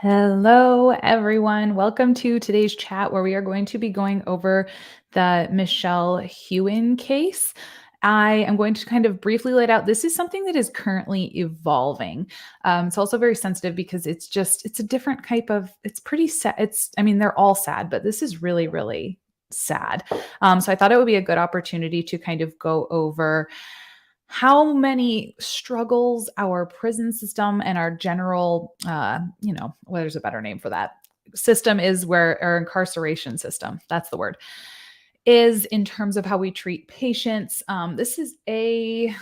Hello, everyone. Welcome to today's chat where we are going to be going over the Michelle Heughins case. I am going to kind of briefly lay it out. This is something that is currently evolving. It's also very sensitive because it's a different type of, it's pretty sad. They're all sad, but this is really, really sad. So I thought it would be a good opportunity to kind of go over how many struggles our prison system and our general, well, there's a better name for that system is where our incarceration system, that's the word, is in terms of how we treat patients. And this is a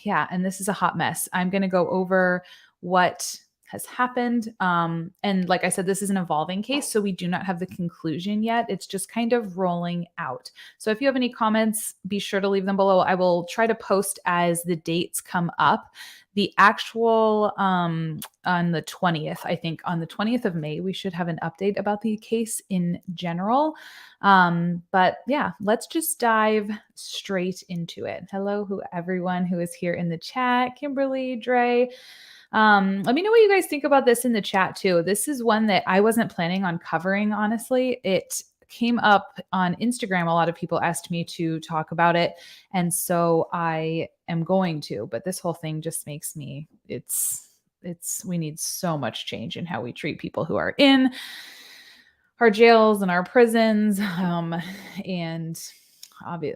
hot mess. I'm going to go over what has happened. And like I said, this is an evolving case, so we do not have the conclusion yet. It's just kind of rolling out. So if you have any comments, be sure to leave them below. I will try to post as the dates come up. The actual on the 20th, I think on the 20th of May, we should have an update about the case in general. But yeah, let's just dive straight into it. Hello, everyone who is here in the chat, Kimberly, Dre. Let me know what you guys think about this in the chat too. This is one that I wasn't planning on covering, honestly. It came up on Instagram. A lot of people asked me to talk about it. And so I am going to, but this whole thing just makes me, we need so much change in how we treat people who are in our jails and our prisons. And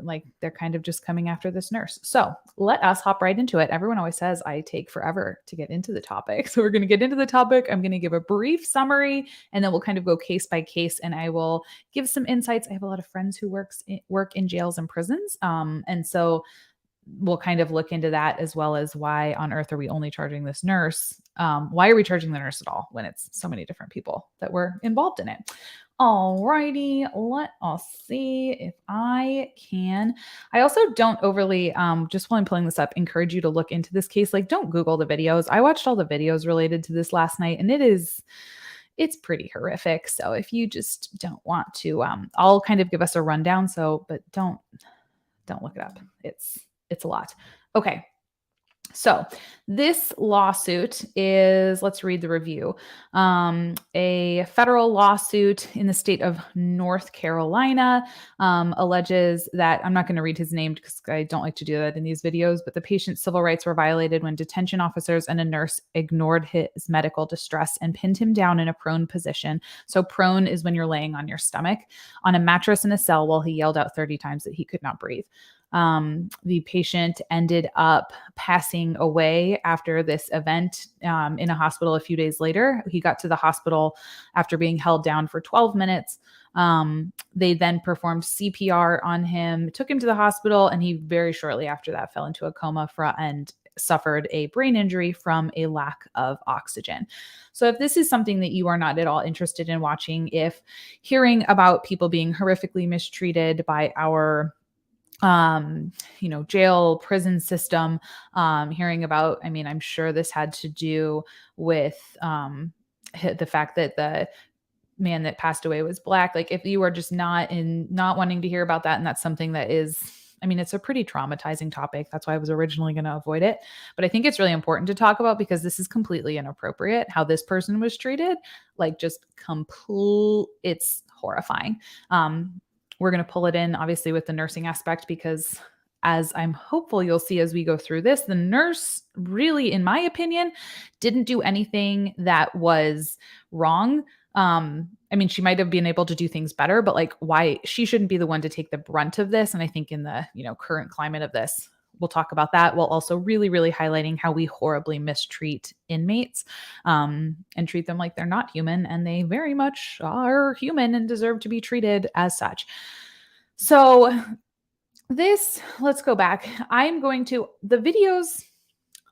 like they're kind of just coming after this nurse. So let us hop right into it. Everyone always says I take forever to get into the topic. So we're going to get into the topic. I'm going to give a brief summary and then we'll kind of go case by case and I will give some insights. I have a lot of friends who work in jails and prisons. And so we'll kind of look into that as well as why on earth are we only charging this nurse? Why are we charging the nurse at all when it's so many different people that were involved in it? All righty, let us see if I can. I also don't overly, just while I'm pulling this up, encourage you to look into this case. Like, don't Google the videos. I watched all the videos related to this last night, and it's pretty horrific. So if you just don't want to, I'll kind of give us a rundown. But don't look it up. It's a lot. Okay. So this lawsuit is, let's read the review. A federal lawsuit in the state of North Carolina alleges that, I'm not going to read his name because I don't like to do that in these videos, but the patient's civil rights were violated when detention officers and a nurse ignored his medical distress and pinned him down in a prone position. So prone is when you're laying on your stomach on a mattress in a cell while he yelled out 30 times that he could not breathe. The patient ended up passing away after this event in a hospital a few days later. He got to the hospital after being held down for 12 minutes. They then performed CPR on him, took him to the hospital, and he very shortly after that fell into a coma and suffered a brain injury from a lack of oxygen. So if this is something that you are not at all interested in watching, if hearing about people being horrifically mistreated by our jail prison system, hearing about, I'm sure this had to do with the fact that the man that passed away was Black. Like if you are just not wanting to hear about that, and that's something that is, it's a pretty traumatizing topic. That's why I was originally going to avoid it. But I think it's really important to talk about because this is completely inappropriate how this person was treated. Like it's horrifying. We're going to pull it in, obviously, with the nursing aspect because, as I'm hopeful you'll see as we go through this, the nurse really, in my opinion, didn't do anything that was wrong. She might have been able to do things better, but like why she shouldn't be the one to take the brunt of this. And I think in the, current climate of this, we'll talk about that while also really, really highlighting how we horribly mistreat inmates and treat them like they're not human. And they very much are human and deserve to be treated as such. So let's go back. The videos,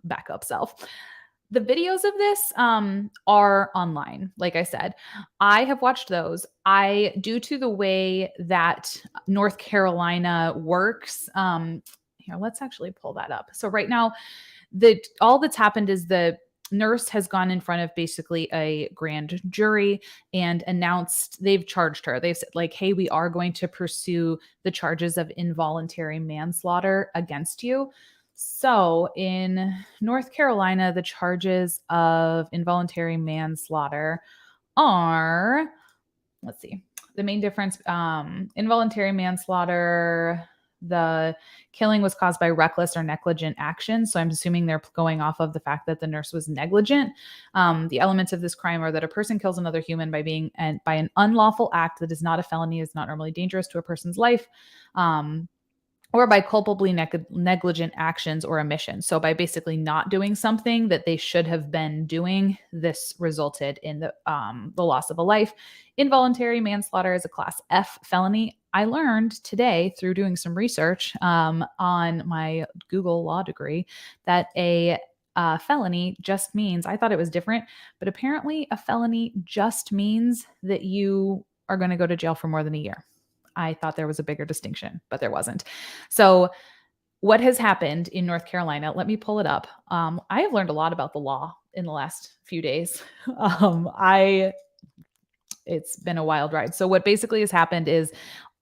back up self. The videos of this are online. Like I said, I have watched those. Due to the way that North Carolina works, here, let's actually pull that up. So right now, all that's happened is the nurse has gone in front of basically a grand jury and announced they've charged her. They've said like, hey, we are going to pursue the charges of involuntary manslaughter against you. So in North Carolina, the charges of involuntary manslaughter are, let's see, the main difference, involuntary manslaughter, the killing was caused by reckless or negligent action. So I'm assuming they're going off of the fact that the nurse was negligent. The elements of this crime are that a person kills another human by an unlawful act that is not a felony, is not normally dangerous to a person's life. Or by culpably negligent actions or omissions. So by basically not doing something that they should have been doing, this resulted in the loss of a life. Involuntary manslaughter is a class F felony. I learned today through doing some research on my Google law degree that a felony just means, I thought it was different, but apparently a felony just means that you are going to go to jail for more than a year. I thought there was a bigger distinction, but there wasn't. So, what has happened in North Carolina? Let me pull it up. I have learned a lot about the law in the last few days. It's been a wild ride. So, what basically has happened is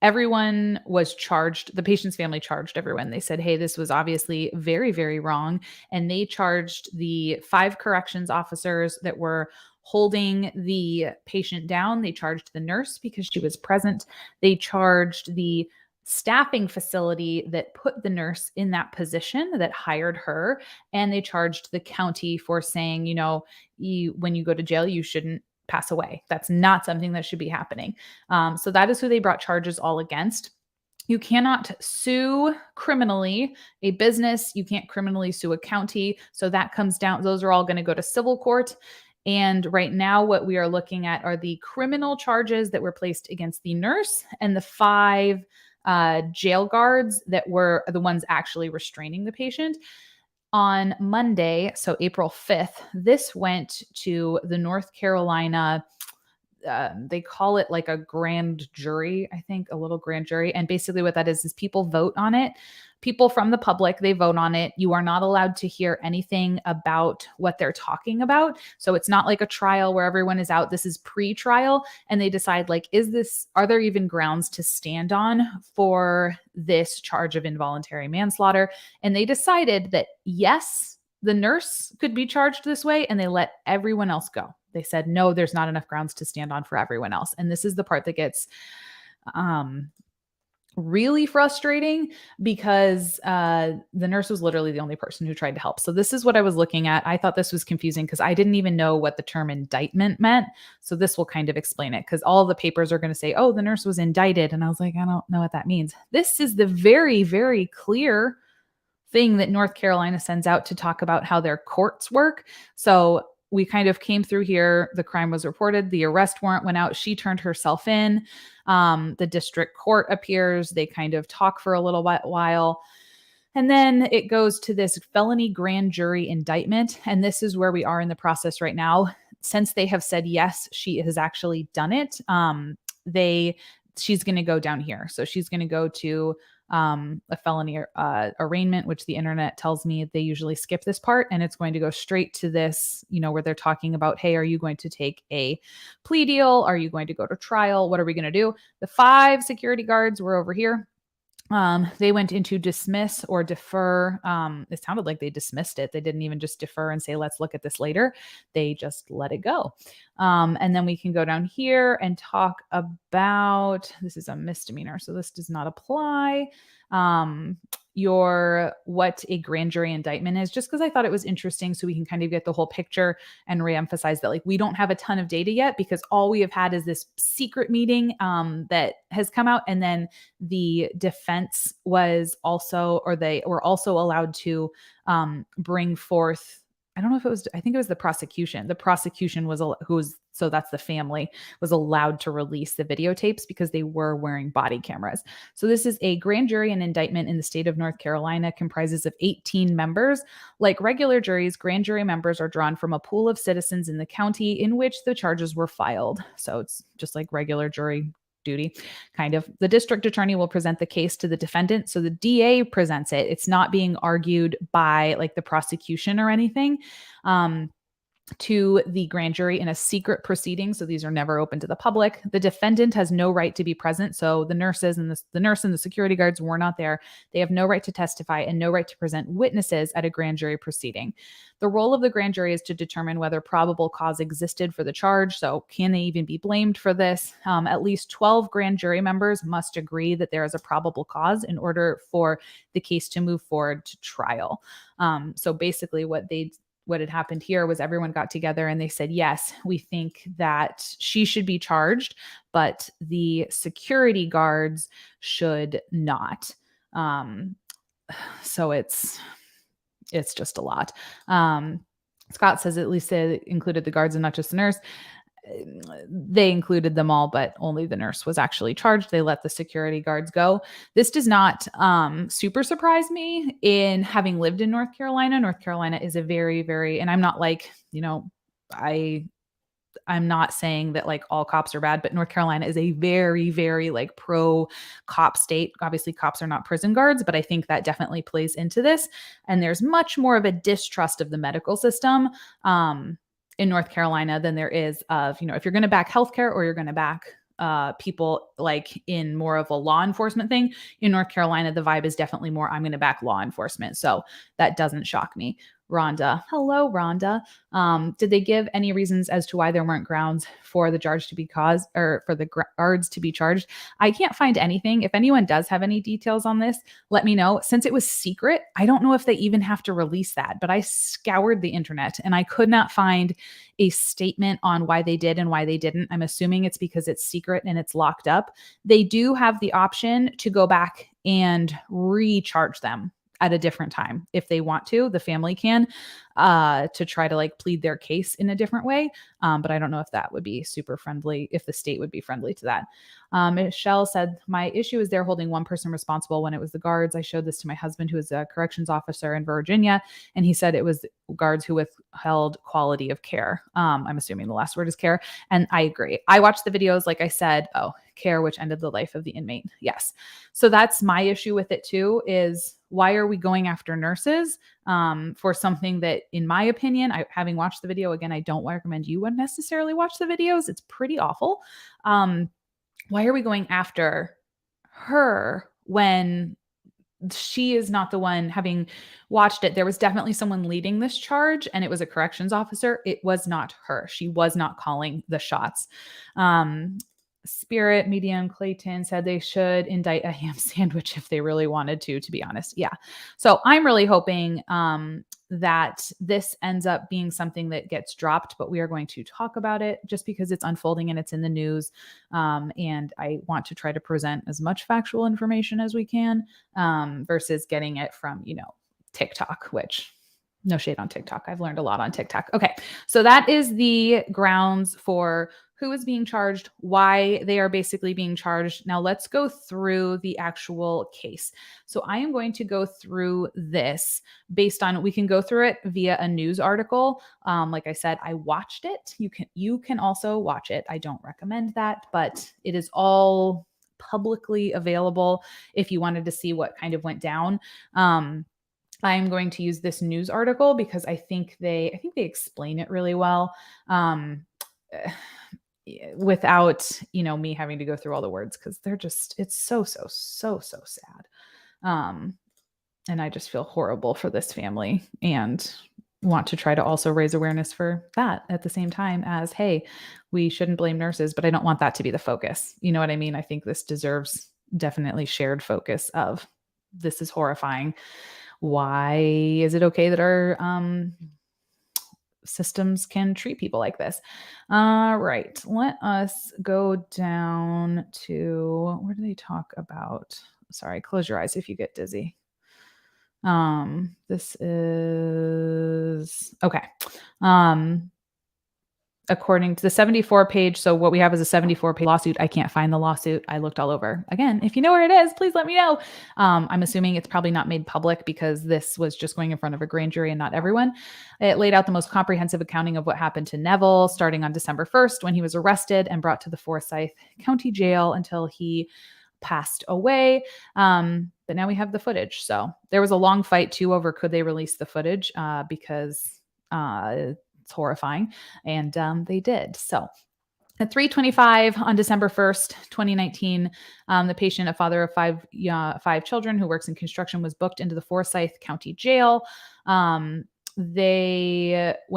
everyone was charged. The patient's family charged everyone. They said, hey, this was obviously very, very wrong. And they charged the 5 corrections officers that were holding the patient down. They charged the nurse because she was present. They charged the staffing facility that put the nurse in that position, that hired her. And they charged the county for saying, when you go to jail, you shouldn't pass away. That's not something that should be happening. So that is who they brought charges all against. You cannot sue criminally a business. You can't criminally sue a county. So that comes down, those are all going to go to civil court. And right now, what we are looking at are the criminal charges that were placed against the nurse and the 5 jail guards that were the ones actually restraining the patient. On Monday, so April 5th, this went to the North Carolina, they call it like a grand jury, I think, a little grand jury. And basically what that is people vote on it. People from the public, they vote on it. You are not allowed to hear anything about what they're talking about. So it's not like a trial where everyone is out. This is pre-trial. And they decide, like, are there even grounds to stand on for this charge of involuntary manslaughter? And they decided that, yes, the nurse could be charged this way, and they let everyone else go. They said, no, there's not enough grounds to stand on for everyone else. And this is the part that gets really frustrating because the nurse was literally the only person who tried to help. So this is what I was looking at. I thought this was confusing because I didn't even know what the term indictment meant. So this will kind of explain it, because all the papers are going to say, oh, the nurse was indicted. And I was like, I don't know what that means. This is the very, very clear thing that North Carolina sends out to talk about how their courts work. So we kind of came through here. The crime was reported. The arrest warrant went out. She turned herself in. The district court appears. They kind of talk for a little while. And then it goes to this felony grand jury indictment. And this is where we are in the process right now. Since they have said, yes, she has actually done it, she's going to go down here. So she's going to go to a felony arraignment, which the internet tells me they usually skip this part, and it's going to go straight to this, where they're talking about, hey, are you going to take a plea deal? Are you going to go to trial? What are we going to do? The 5 security guards were over here. They went into dismiss or defer. It sounded like they dismissed it. They didn't even just defer and say, let's look at this later. They just let it go. And then we can go down here and talk about, this is a misdemeanor, so this does not apply. What a grand jury indictment is, just because I thought it was interesting, so we can kind of get the whole picture and reemphasize that, like, we don't have a ton of data yet because all we have had is this secret meeting that has come out, and then the defense was also, or they were also allowed to bring forth, I don't know if it was, I think it was the prosecution. The prosecution so that's the family, was allowed to release the videotapes because they were wearing body cameras. So this is a grand jury and indictment in the state of North Carolina, comprises of 18 members. Like regular juries, grand jury members are drawn from a pool of citizens in the county in which the charges were filed. So it's just like regular jury duty, kind of. The district attorney will present the case to the defendant. So the DA presents it. It's not being argued by like the prosecution or anything. to the grand jury in a secret proceeding. So these are never open to the public. The defendant has no right to be present. So the nurses and the nurse and the security guards were not there. They have no right to testify and no right to present witnesses at a grand jury proceeding. The role of the grand jury is to determine whether probable cause existed for the charge. So can they even be blamed for this? At least 12 grand jury members must agree that there is a probable cause in order for the case to move forward to trial. So basically what had happened here was everyone got together and they said, yes, we think that she should be charged, but the security guards should not. So it's just a lot. Scott says at least it included the guards and not just the nurse. They included them all, but only the nurse was actually charged. They let the security guards go. This does not super surprise me in having lived in North Carolina. North Carolina is a very, very, and I'm not like, I'm not saying that like all cops are bad, but North Carolina is a very, very like pro cop state. Obviously, cops are not prison guards, but I think that definitely plays into this. And there's much more of a distrust of the medical system in North Carolina than there is of, if you're going to back healthcare or you're going to back people like in more of a law enforcement thing. In North Carolina, the vibe is definitely more, I'm going to back law enforcement. So that doesn't shock me. Rhonda. Hello, Rhonda. Did they give any reasons as to why there weren't grounds for the charge to be caused or for the guards to be charged? I can't find anything. If anyone does have any details on this, let me know. Since it was secret, I don't know if they even have to release that, but I scoured the internet and I could not find a statement on why they did and why they didn't. I'm assuming it's because it's secret and it's locked up. They do have the option to go back and recharge them at a different time if they want to. The family can to try to like plead their case in a different way. But I don't know if that would be super friendly, if the state would be friendly to that. Michelle said, my issue is they're holding one person responsible when it was the guards. I showed this to my husband, who is a corrections officer in Virginia, and he said it was guards who withheld quality of care. I'm assuming the last word is care. And I agree. I watched the videos, like I said, care, which ended the life of the inmate. Yes. So that's my issue with it too, is why are we going after nurses for something that, in my opinion, having watched the video, again, I don't recommend you would necessarily watch the videos. It's pretty awful. Why are we going after her when she is not the one? Having watched it, there was definitely someone leading this charge and it was a corrections officer. It was not her. She was not calling the shots. Spirit Medium Clayton said they should indict a ham sandwich if they really wanted to be honest. Yeah. So I'm really hoping that this ends up being something that gets dropped, but we are going to talk about it just because it's unfolding and it's in the news. And I want to try to present as much factual information as we can versus getting it from, TikTok, which no shade on TikTok. I've learned a lot on TikTok. Okay. So that is the grounds for who is being charged, why they are basically being charged. Now let's go through the actual case. So I am going to go through this based on, we can go through it via a news article. Like I said, I watched it. You can also watch it. I don't recommend that, but it is all publicly available if you wanted to see what kind of went down. I'm going to use this news article because I think they explain it really well. Without, me having to go through all the words, because it's so sad. And I just feel horrible for this family and want to try to also raise awareness for that at the same time as, hey, we shouldn't blame nurses, but I don't want that to be the focus. You know what I mean? I think this deserves definitely shared focus of, this is horrifying. Why is it okay that our systems can treat people like this? Right. Let us go down to, where do they talk about? Sorry, close your eyes if you get dizzy. This is okay. According to the 74-page, so what we have is a 74-page lawsuit. I can't find the lawsuit. I looked all over. Again, if you know where it is, please let me know. I'm assuming it's probably not made public because this was just going in front of a grand jury and not everyone. It laid out the most comprehensive accounting of what happened to Neville starting on December 1st when he was arrested and brought to the Forsyth County Jail until he passed away. But now we have the footage. So there was a long fight too over could they release the footage because It's horrifying. And they did. So at 3:25 on December 1st, 2019, the patient, a father of five children who works in construction, was booked into the Forsyth County Jail. When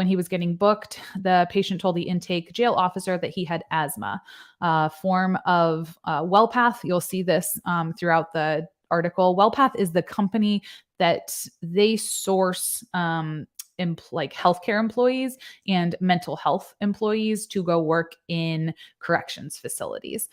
he was getting booked, the patient told the intake jail officer that he had asthma, form of WellPath. You'll see this throughout the article. WellPath is the company that they source like healthcare employees and mental health employees to go work in corrections facilities.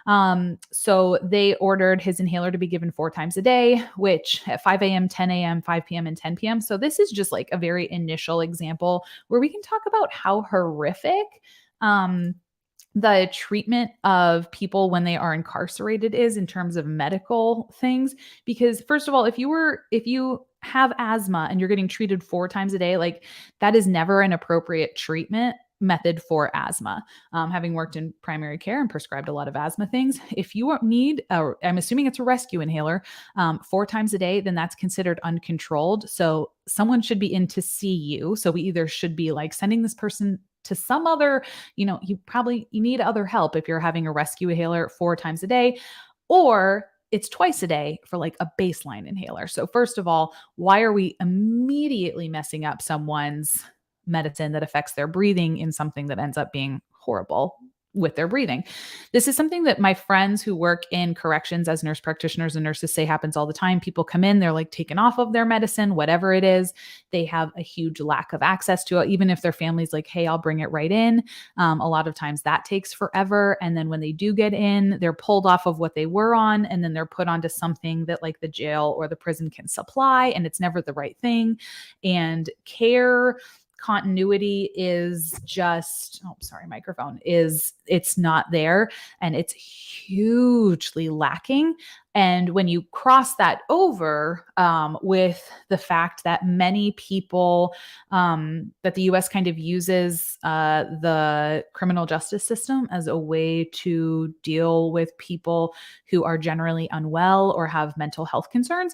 So they ordered his inhaler to be given 4 times a day, which at 5 a.m., 10 a.m., 5 p.m., and 10 p.m. So this is just like a very initial example where we can talk about how horrific the treatment of people when they are incarcerated is in terms of medical things. Because first of all, if you have asthma and you're getting treated 4 times a day, like that is never an appropriate treatment method for asthma. Having worked in primary care and prescribed a lot of asthma things, if you need, I'm assuming it's a rescue inhaler, 4 times a day, then that's considered uncontrolled. So someone should be in to see you. So we either should be like sending this person to some other, you need other help if you're having a rescue inhaler 4 times a day, or it's twice a day for like a baseline inhaler. So first of all, why are we immediately messing up someone's medicine that affects their breathing in something that ends up being horrible with their breathing? This is something that my friends who work in corrections as nurse practitioners and nurses say happens all the time. People come in, they're like taken off of their medicine, whatever it is. They have a huge lack of access to it. Even if their family's like, hey, I'll bring it right in. A lot of times that takes forever. And then when they do get in, they're pulled off of what they were on, and then they're put onto something that like the jail or the prison can supply. And it's never the right thing. And care continuity is just, it's not there, and it's hugely lacking. And when you cross that over with the fact that many people, that the US kind of uses the criminal justice system as a way to deal with people who are generally unwell or have mental health concerns,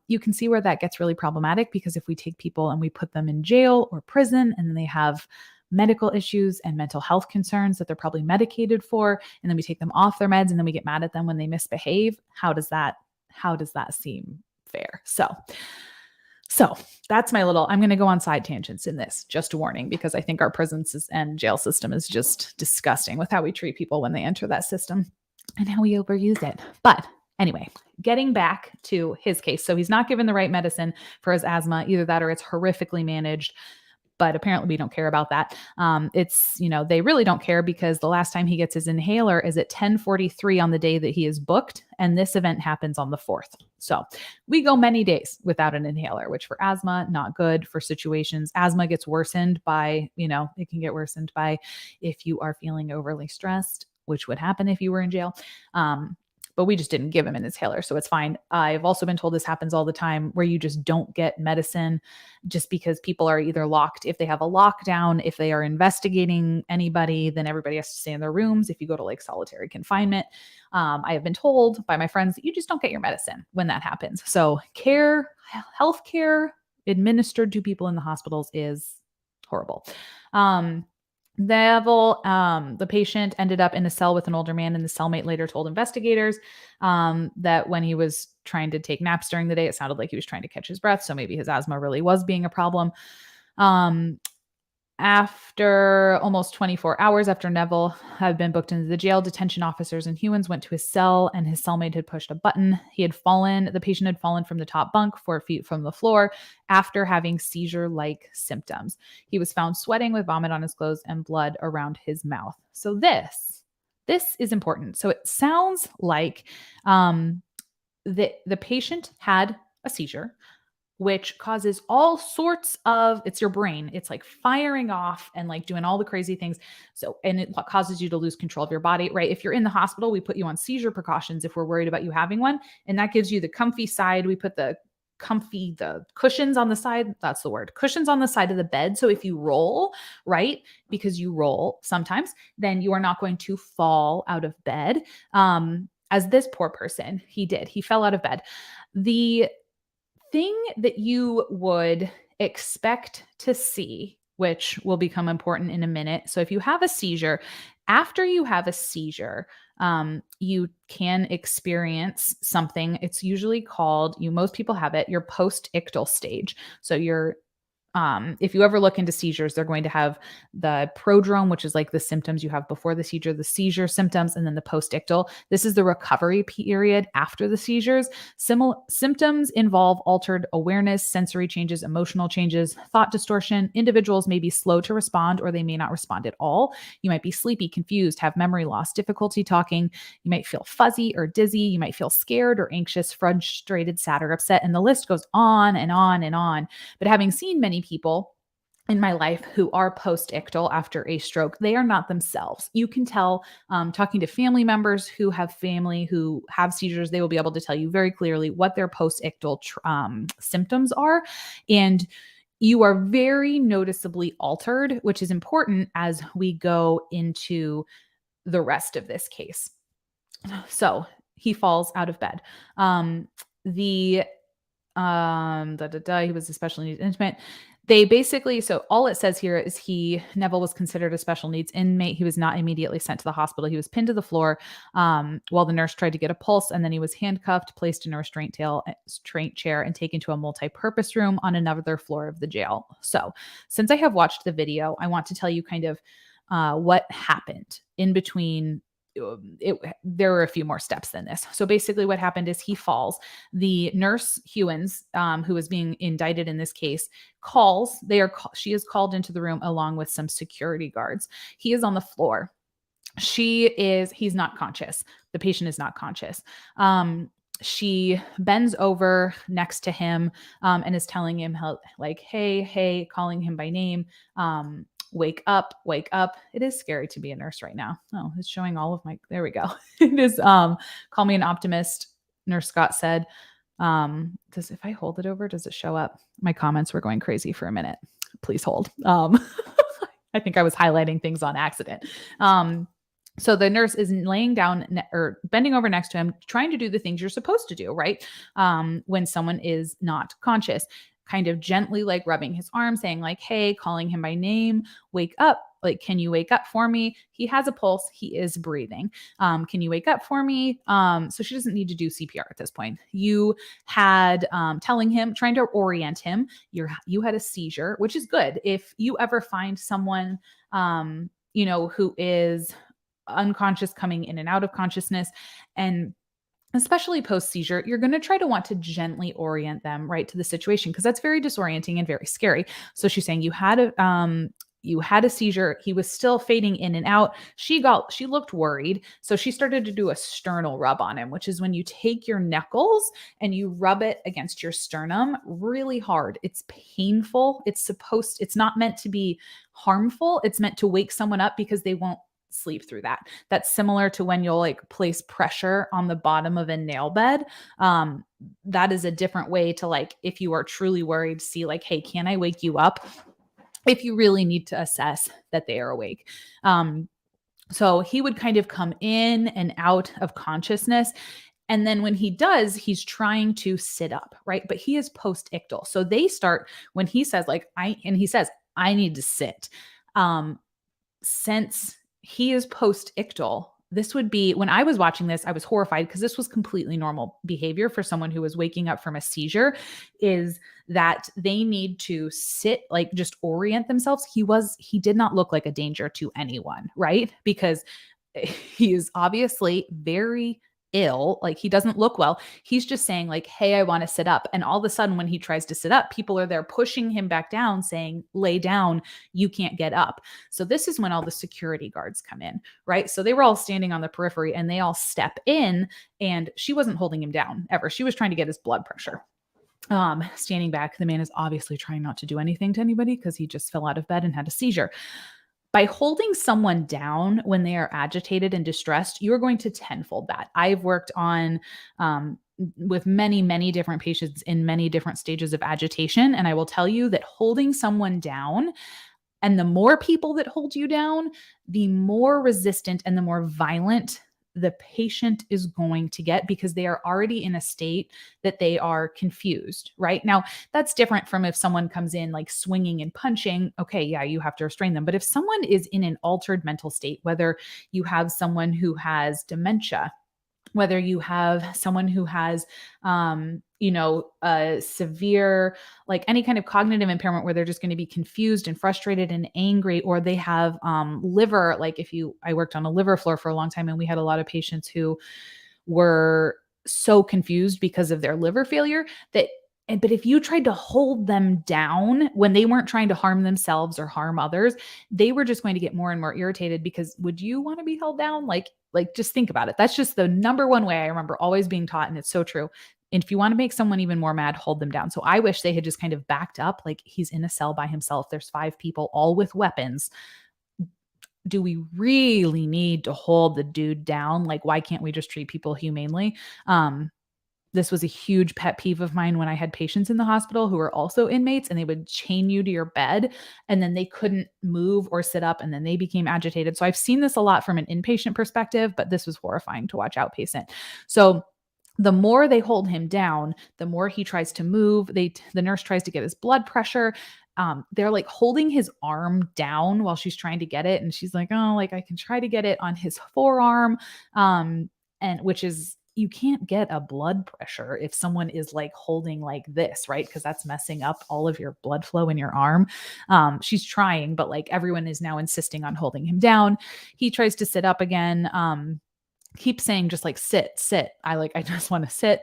you can see where that gets really problematic. Because if we take people and we put them in jail or prison, and then they have medical issues and mental health concerns that they're probably medicated for, and then we take them off their meds, and then we get mad at them when they misbehave, how does that seem fair? So that's my little, I'm going to go on side tangents in this, just a warning, because I think our prisons and jail system is just disgusting with how we treat people when they enter that system and how we overuse it. But anyway, getting back to his case. So he's not given the right medicine for his asthma, either that or it's horrifically managed. But apparently we don't care about that. They really don't care, because the last time he gets his inhaler is at 10:43 on the day that he is booked. And this event happens on the 4th. So we go many days without an inhaler, which for asthma, not good for situations. Asthma gets worsened by, it can get worsened by if you are feeling overly stressed, which would happen if you were in jail. But we just didn't give him an inhaler, so it's fine. I've also been told this happens all the time, where you just don't get medicine just because people are either locked. If they have a lockdown, if they are investigating anybody, then everybody has to stay in their rooms. If you go to like solitary confinement, I have been told by my friends that you just don't get your medicine when that happens. So healthcare administered to people in the hospitals is horrible. Neville, the patient, ended up in a cell with an older man, and the cellmate later told investigators that when he was trying to take naps during the day, it sounded like he was trying to catch his breath. So maybe his asthma really was being a problem. After almost 24 hours after Neville had been booked into the jail, detention officers in Heughins went to his cell, and his cellmate had pushed a button. The patient had fallen from the top bunk 4 feet from the floor after having seizure-like symptoms. He was found sweating with vomit on his clothes and blood around his mouth. So this is important. So it sounds like the patient had a seizure, which causes all sorts of, it's your brain. It's like firing off and like doing all the crazy things. So, and it causes you to lose control of your body, right? If you're in the hospital, we put you on seizure precautions if we're worried about you having one. And that gives you the comfy side. We put the cushions on the side. That's the word. Cushions on the side of the bed. So if you roll, right, because you roll sometimes, then you are not going to fall out of bed. As this poor person, he did. He fell out of bed. The thing that you would expect to see which will become important in a minute. So if you have a seizure, after you have a seizure, you can experience something. It's usually called, most people have it, your post-ictal stage. So if you ever look into seizures, they're going to have the prodrome, which is like the symptoms you have before the seizure symptoms, and then the post-ictal. This is the recovery period after the seizures. Symptoms involve altered awareness, sensory changes, emotional changes, thought distortion. Individuals may be slow to respond, or they may not respond at all. You might be sleepy, confused, have memory loss, difficulty talking. You might feel fuzzy or dizzy. You might feel scared or anxious, frustrated, sad, or upset. And the list goes on and on and on. But having seen many people in my life who are post-ictal after a stroke, they are not themselves. You can tell, talking to family members who have seizures, they will be able to tell you very clearly what their post-ictal symptoms are. And you are very noticeably altered, which is important as we go into the rest of this case. So he falls out of bed. He was a special needs inmate. They basically, so all it says here is Neville was considered a special needs inmate. He was not immediately sent to the hospital. He was pinned to the floor while the nurse tried to get a pulse, and then he was handcuffed, placed in a restraint chair, and taken to a multi-purpose room on another floor of the jail. So since I have watched the video, I want to tell you kind of what happened in between. There were a few more steps than this. So basically what happened is he falls. The nurse, Heughins, who is being indicted in this case, she is called into the room along with some security guards. He is on the floor. He's not conscious. The patient is not conscious. She bends over next to him and is telling him how, like, hey, calling him by name. Wake up, wake up. It is scary to be a nurse right now. Oh, it's showing all of there we go. It is, call me an optimist. Nurse Scott said, if I hold it over, does it show up? My comments were going crazy for a minute. Please hold. I think I was highlighting things on accident. So the nurse is laying down or bending over next to him, trying to do the things you're supposed to do, right? When someone is not conscious, kind of gently like rubbing his arm, saying like, hey, calling him by name, wake up. Like, can you wake up for me? He has a pulse. He is breathing. Can you wake up for me? So she doesn't need to do CPR at this point. You had telling him, trying to orient him. You had a seizure, which is good. If you ever find someone, who is unconscious, coming in and out of consciousness, and especially post-seizure, you're going to try to want to gently orient them right to the situation, because that's very disorienting and very scary. So she's saying you had a seizure. He was still fading in and out. She looked worried. So she started to do a sternal rub on him, which is when you take your knuckles and you rub it against your sternum really hard. It's painful. It's not meant to be harmful. It's meant to wake someone up because they won't sleep through that. That's similar to when you'll like place pressure on the bottom of a nail bed. That is a different way to, like, if you are truly worried, see like, hey, can I wake you up? If you really need to assess that they are awake. So he would kind of come in and out of consciousness. And then when he does, he's trying to sit up, right? But he is post-ictal. So they start when he says I need to sit. Since he is post-ictal, this would be, when I was watching this, I was horrified because this was completely normal behavior for someone who was waking up from a seizure, is that they need to sit, like just orient themselves. He did not look like a danger to anyone, right? Because he is obviously very ill. Like, he doesn't look well. He's just saying like, hey, I want to sit up. And all of a sudden when he tries to sit up, people are there pushing him back down, saying, lay down, you can't get up. So this is when all the security guards come in, right? So they were all standing on the periphery and they all step in, and she wasn't holding him down ever. She was trying to get his blood pressure. Standing back, the man is obviously trying not to do anything to anybody because he just fell out of bed and had a seizure. By holding someone down when they are agitated and distressed, you're going to tenfold that. I've worked on with many, many different patients in many different stages of agitation. And I will tell you that holding someone down, and the more people that hold you down, the more resistant and the more violent the patient is going to get, because they are already in a state that they are confused, right? Now, that's different from if someone comes in like swinging and punching. Okay, yeah, you have to restrain them. But if someone is in an altered mental state, whether you have someone who has dementia, whether you have someone who has a severe, like any kind of cognitive impairment where they're just going to be confused and frustrated and angry, or they have liver, like I worked on a liver floor for a long time, and we had a lot of patients who were so confused because of their liver failure but if you tried to hold them down when they weren't trying to harm themselves or harm others, they were just going to get more and more irritated, because would you want to be held down? Like just think about it. That's just the number one way I remember always being taught, and it's so true. And if you want to make someone even more mad, hold them down. So I wish they had just kind of backed up, like he's in a cell by himself. There's 5 people all with weapons. Do we really need to hold the dude down? Like, why can't we just treat people humanely? This was a huge pet peeve of mine when I had patients in the hospital who were also inmates, and they would chain you to your bed and then they couldn't move or sit up, and then they became agitated. So I've seen this a lot from an inpatient perspective, but this was horrifying to watch outpatient. So the more they hold him down, the more he tries to move. The nurse tries to get his blood pressure. They're like holding his arm down while she's trying to get it. And she's like, oh, like I can try to get it on his forearm. And which is, you can't get a blood pressure if someone is like holding like this, right? Because that's messing up all of your blood flow in your arm. She's trying, but like everyone is now insisting on holding him down. He tries to sit up again. Keep saying just like sit. I just want to sit.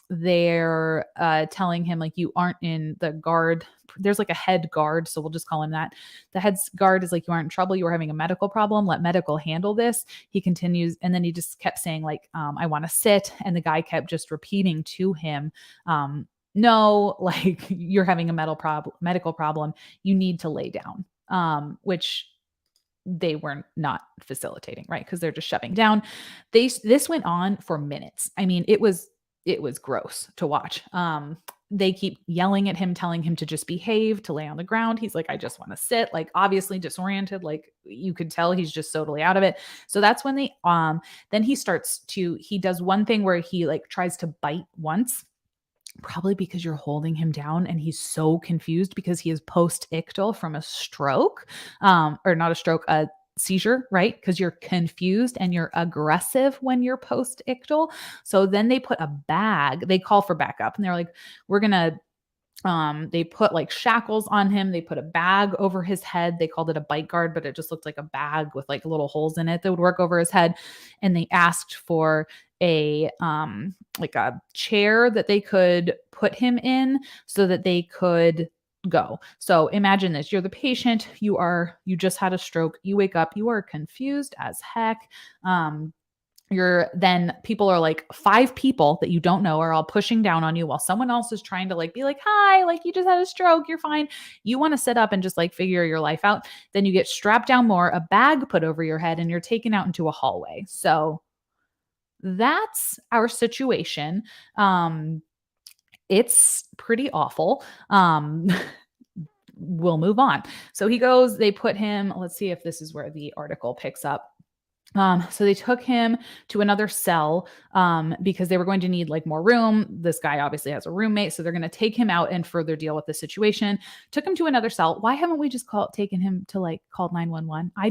They're telling him like, you aren't in the guard. There's like a head guard, so we'll just call him that. The head guard is like, you aren't in trouble, you are having a medical problem, let medical handle this. He continues, and then he just kept saying like, I want to sit, and the guy kept just repeating to him, no, like you're having a medical problem, you need to lay down, which they were not facilitating, right? Because they're just shoving down. This went on for minutes. I mean, it was gross to watch. They keep yelling at him, telling him to just behave, to lay on the ground. He's like, I just want to sit, like obviously disoriented. Like you could tell he's just totally out of it. So that's when then he does one thing where he like tries to bite once, probably because you're holding him down and he's so confused because he is post-ictal from a stroke, or not a stroke, a seizure, right? Because you're confused and you're aggressive when you're post-ictal. So then they put a bag, they call for backup, and they're like, we're going to they put like shackles on him. They put a bag over his head. They called it a bite guard, but it just looked like a bag with like little holes in it that would work over his head. And they asked for a like a chair that they could put him in so that they could go. So imagine this, you're the patient, you just had a stroke, you wake up, you are confused as heck. Then people are like 5 people that you don't know are all pushing down on you while someone else is trying to like be like, hi, like you just had a stroke, you're fine. You want to sit up and just like figure your life out. Then you get strapped down more, a bag put over your head, and you're taken out into a hallway. So that's our situation. It's pretty awful. We'll move on. So he goes, they put him, let's see if this is where the article picks up. So they took him to another cell because they were going to need like more room. This guy obviously has a roommate, so they're going to take him out and further deal with the situation. Took him to another cell. Why haven't we just taken him to like called 911? I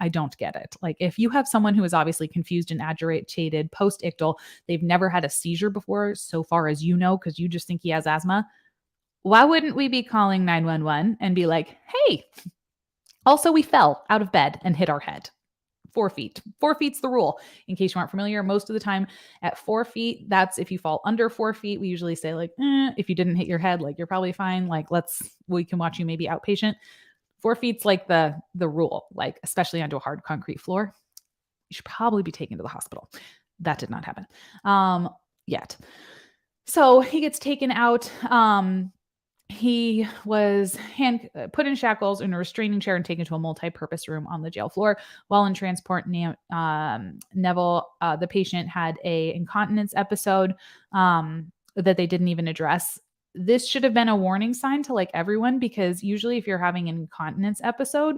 don't get it. Like if you have someone who is obviously confused and agitated post-ictal, they've never had a seizure before, so far as you know, because you just think he has asthma. Why wouldn't we be calling 911 and be like, hey, also we fell out of bed and hit our head? 4 feet. 4 feet's the rule. In case you aren't familiar, most of the time at 4 feet, that's if you fall under 4 feet, we usually say like, if you didn't hit your head, like you're probably fine. Like we can watch you maybe outpatient. 4 feet's like the rule, like especially onto a hard concrete floor. You should probably be taken to the hospital. That did not happen yet. So he gets taken out. He was put in shackles in a restraining chair and taken to a multi-purpose room on the jail floor. While in transport, Neville, the patient, had a incontinence episode that they didn't even address. This should have been a warning sign to like everyone, because usually if you're having an incontinence episode,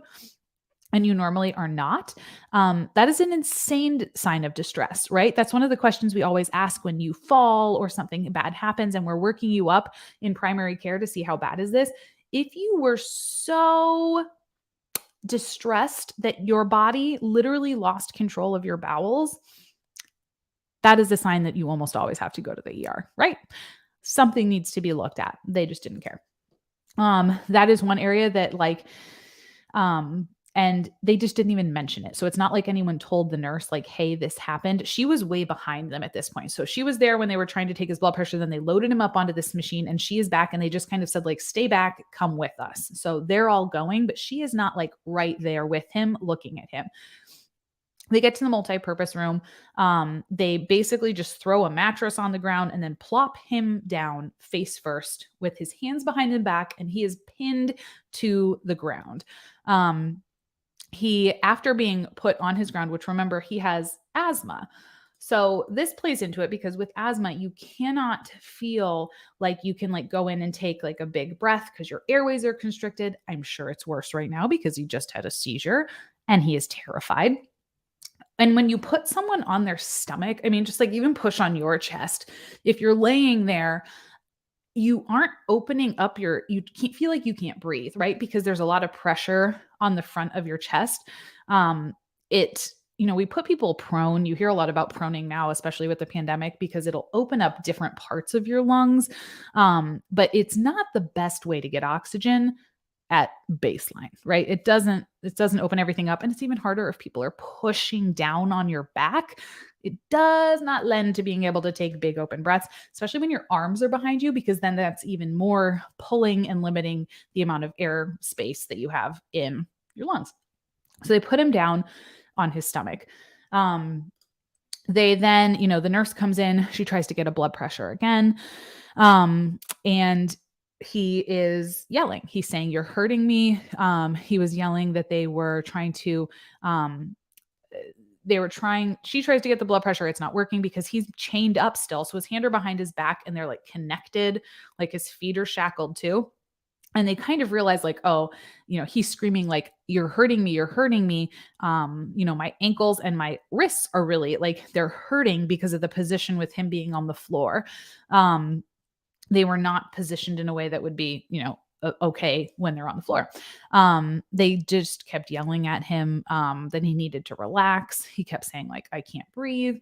and you normally are not, that is an insane sign of distress, right? That's one of the questions we always ask when you fall or something bad happens and we're working you up in primary care to see how bad is this. If you were so distressed that your body literally lost control of your bowels, that is a sign that you almost always have to go to the ER, right? Something needs to be looked at. They just didn't care. That is one area that and they just didn't even mention it. So it's not like anyone told the nurse like, hey, this happened. She was way behind them at this point. So she was there when they were trying to take his blood pressure. Then they loaded him up onto this machine and she is back and they just kind of said like, stay back, come with us. So they're all going, but she is not like right there with him looking at him. They get to the multi-purpose room. They basically just throw a mattress on the ground and then plop him down face first with his hands behind his back, and he is pinned to the ground. He, after being put on his ground, which remember, he has asthma. So this plays into it because with asthma, you cannot feel like you can like go in and take like a big breath because your airways are constricted. I'm sure it's worse right now because he just had a seizure and he is terrified. And when you put someone on their stomach, I mean, just like even push on your chest, if you're laying there, you aren't opening up you can't feel like you can't breathe, right? Because there's a lot of pressure on the front of your chest. We put people prone. You hear a lot about proning now, especially with the pandemic, because it'll open up different parts of your lungs. But it's not the best way to get oxygen at baseline, right? It doesn't open everything up. And it's even harder if people are pushing down on your back. It does not lend to being able to take big open breaths, especially when your arms are behind you, because then that's even more pulling and limiting the amount of air space that you have in your lungs. So they put him down on his stomach. They then, the nurse comes in, she tries to get a blood pressure again. And he is yelling. He's saying, "You're hurting me." He was yelling that they were trying to, she tries to get the blood pressure. It's not working because he's chained up still. So his hands are behind his back and they're like connected, like his feet are shackled too. And they kind of realize like, oh, he's screaming like, "You're hurting me. You're hurting me." My ankles and my wrists are really like, they're hurting because of the position with him being on the floor. They were not positioned in a way that would be, okay when they're on the floor. They just kept yelling at him that he needed to relax. He kept saying like, "I can't breathe.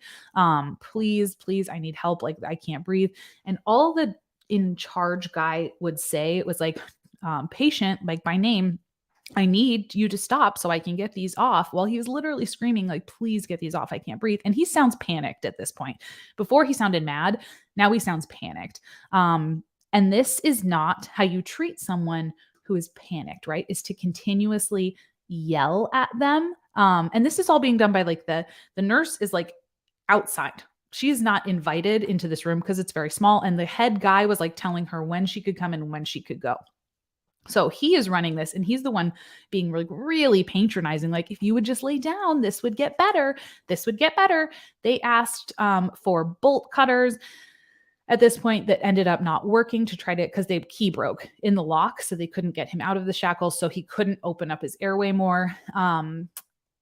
Please, please, I need help. Like, I can't breathe." And all the in charge guy would say, it was like, "Patient, like by name, I need you to stop so I can get these off," while he was literally screaming like, "Please get these off. I can't breathe." And he sounds panicked at this point. Before he sounded mad. Now he sounds panicked. And this is not how you treat someone who is panicked, right? Is to continuously yell at them. And this is all being done by like the nurse is like outside. She is not invited into this room because it's very small. And the head guy was like telling her when she could come and when she could go. So he is running this and he's the one being really, really patronizing. Like, "If you would just lay down, this would get better. This would get better." They asked for bolt cutters at this point that ended up not working to try to, because the key broke in the lock. So they couldn't get him out of the shackles. So he couldn't open up his airway more.